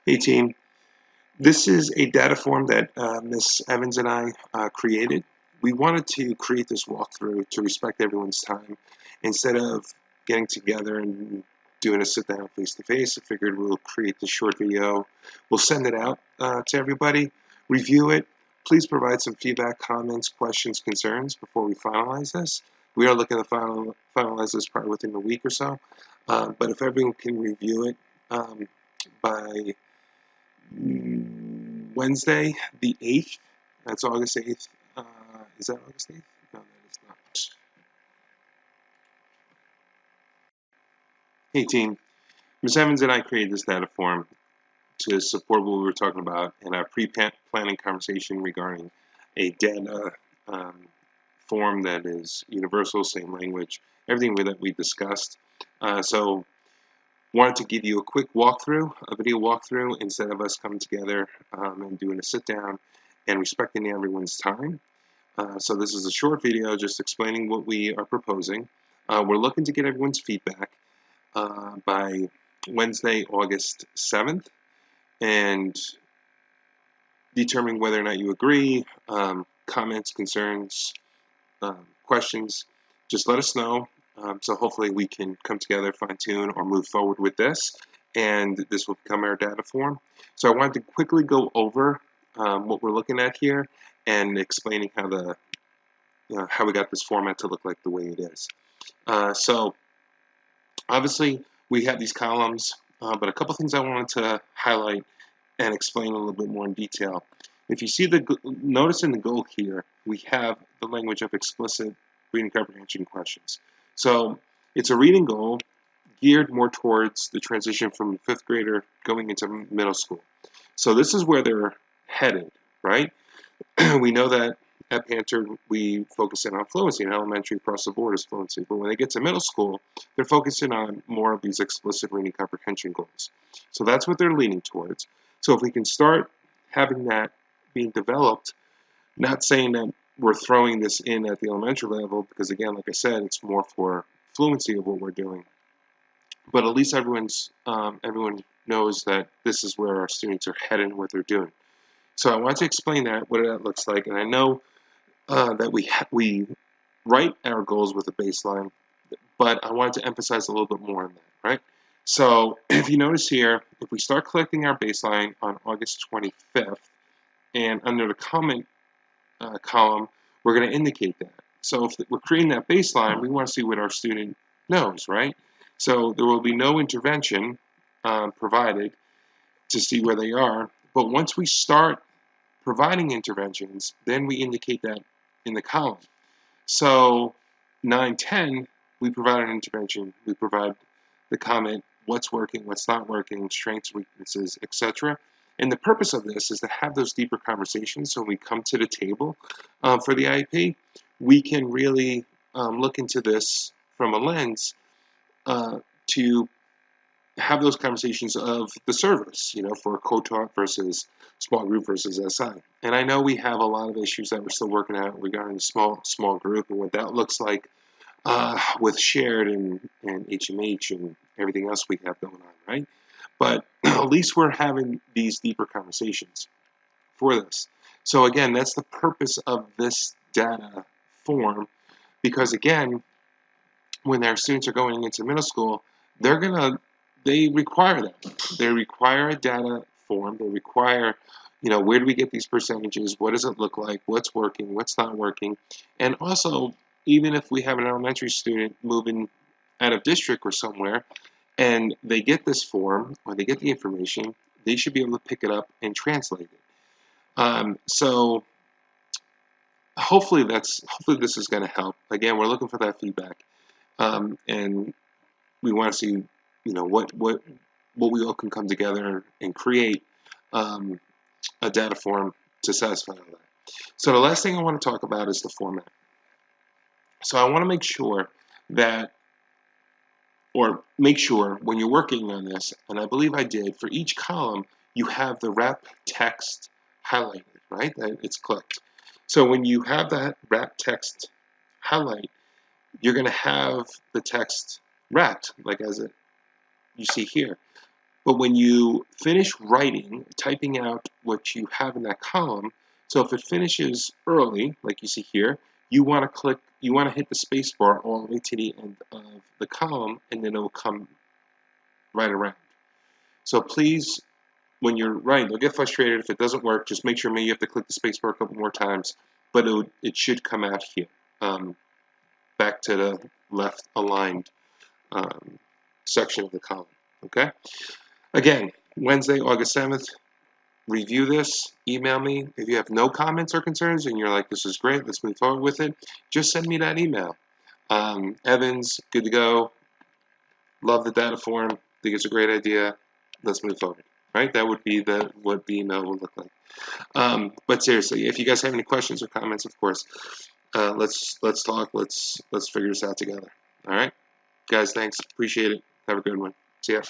Hey team, this is a data form that Ms. Evans and I created. We wanted to create this walkthrough to respect everyone's time. Instead of getting together and doing a sit down face to face, I figured we'll create this short video. We'll send it out to everybody, review it. Please provide some feedback, comments, questions, concerns before we finalize this. We are looking to finalize this probably within a week or so. But if everyone can review it by Wednesday, the 8th. That's August 8th. Is that August 8th? No, that is not. Hey, team. Ms. Evans and I created this data form to support what we were talking about in our pre-planning conversation regarding a data form that is universal, same language, everything that we discussed. So wanted to give you a quick walkthrough, a video walkthrough, instead of us coming together and doing a sit down and respecting everyone's time. So this is a short video just explaining what we are proposing. We're looking to get everyone's feedback by Wednesday, August 7th, and determine whether or not you agree, comments, concerns, questions. Just let us know. So hopefully we can come together, fine-tune, or move forward with this, and this will become our data form. So I wanted to quickly go over what we're looking at here and explaining how we got this format to look like the way it is. So obviously we have these columns, but a couple things I wanted to highlight and explain a little bit more in detail. If you see notice in the goal here, we have the language of explicit reading comprehension questions. So it's a reading goal geared more towards the transition from fifth grader going into middle school. So this is where they're headed, right? We know that at Panther, we focus in on fluency. In elementary, across the board is fluency. But when they get to middle school, they're focusing on more of these explicit reading comprehension goals. So that's what they're leaning towards. So if we can start having that being developed, not saying that we're throwing this in at the elementary level, because again, like I said, it's more for fluency of what we're doing. But at least everyone knows that this is where our students are heading, what they're doing. So I want to explain what that looks like, and I know that we write our goals with a baseline, but I wanted to emphasize a little bit more on that, right? So if you notice here, if we start collecting our baseline on August 25th, and under the comment column, we're going to indicate that. So if we're creating that baseline, we want to see what our student knows, right? So there will be no intervention provided to see where they are, but once we start providing interventions, then we indicate that in the column. So 9-10, we provide an intervention. We provide the comment, what's working, what's not working, strengths, weaknesses, etc. And the purpose of this is to have those deeper conversations so when we come to the table for the IEP, we can really look into this from a lens to have those conversations of the service, for co-taught versus small group versus SI. And I know we have a lot of issues that we're still working out regarding the small group and what that looks like with shared and HMH and everything else we have going on, right? But at least we're having these deeper conversations for this. So again, that's the purpose of this data form, because again, when our students are going into middle school, they require that. They require a data form. They require, where do we get these percentages? What does it look like? What's working? What's not working? And also, even if we have an elementary student moving out of district or somewhere, and they get this form or they get the information, they should be able to pick it up and translate it. So hopefully this is going to help. Again, we're looking for that feedback, and we want to see, what we all can come together and create a data form to satisfy all that. So the last thing I want to talk about is the format. So I want to make sure when you're working on this, and I believe I did, for each column, you have the wrap text highlighted, right? That it's clicked. So when you have that wrap text highlight, you're going to have the text wrapped, like you see here. But when you finish writing, typing out what you have in that column, so if it finishes early, like you see here, you want to hit the space bar all the way to the end of the column, and then it will come right around. So please, when you're writing, don't get frustrated if it doesn't work. Just make sure maybe you have to click the space bar a couple more times, but it should come out here, back to the left aligned section of the column. Okay? Again, Wednesday, August 7th, review this, email me. If you have no comments or concerns and you're like, this is great, let's move forward with it, just send me that email. Evans, good to go. Love the data form. Think it's a great idea. Let's move forward. Right? That would be what the email would look like. But seriously, if you guys have any questions or comments, of course, let's talk. Let's figure this out together. All right, guys. Thanks. Appreciate it. Have a good one. See ya.